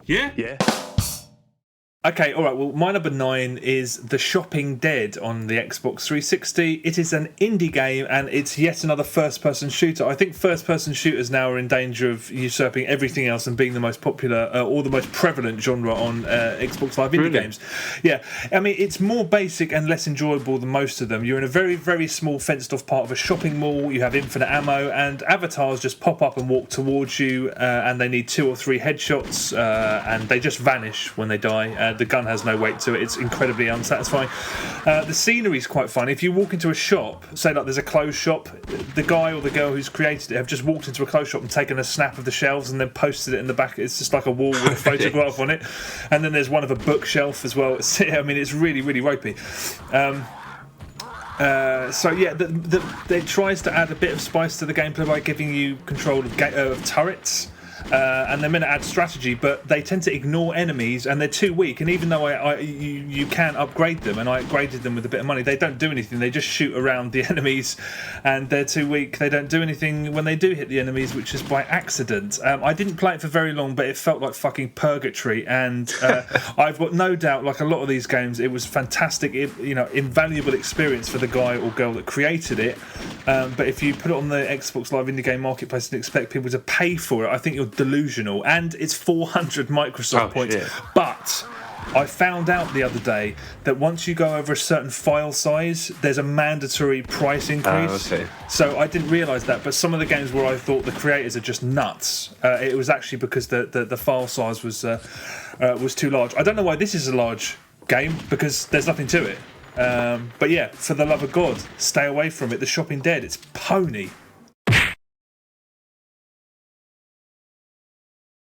Yeah? Yeah. Okay, all right. Well, my number 9 is The Shopping Dead on the Xbox 360. It is an indie game, and it's yet another first-person shooter. I think first-person shooters now are in danger of usurping everything else and being the most popular or the most prevalent genre on Xbox Live indie games. Yeah, I mean, it's more basic and less enjoyable than most of them. You're in a very, very small fenced-off part of a shopping mall. You have infinite ammo, and avatars just pop up and walk towards you, and they need 2 or 3 headshots, and they just vanish when they die. The gun has no weight to it. It's incredibly unsatisfying. The scenery is quite fun. If you walk into a shop, say like there's a clothes shop, the guy or the girl who's created it have just walked into a clothes shop and taken a snap of the shelves and then posted it in the back. It's just like a wall with a photograph on it. And then there's one of a bookshelf as well. I mean, it's really, really ropey. So yeah, it tries to add a bit of spice to the gameplay by giving you control of turrets. And they're meant to add strategy, but they tend to ignore enemies, and they're too weak. And even though you can upgrade them, and I upgraded them with a bit of money, they don't do anything. They just shoot around the enemies, and they're too weak. They don't do anything when they do hit the enemies, which is by accident. I didn't play it for very long, but it felt like fucking purgatory. And I've got no doubt, like a lot of these games, it was fantastic, invaluable experience for the guy or girl that created it. But if you put it on the Xbox Live Indie Game Marketplace and expect people to pay for it, I think you're delusional. And it's 400 Microsoft points. Shit. But I found out the other day that once you go over a certain file size, there's a mandatory price increase. Okay. So I didn't realise that, but some of the games where I thought the creators are just nuts, it was actually because the file size was too large. I don't know why this is a large game, because there's nothing to it. But yeah, for the love of God, stay away from it. The Shopping Dead, it's pony.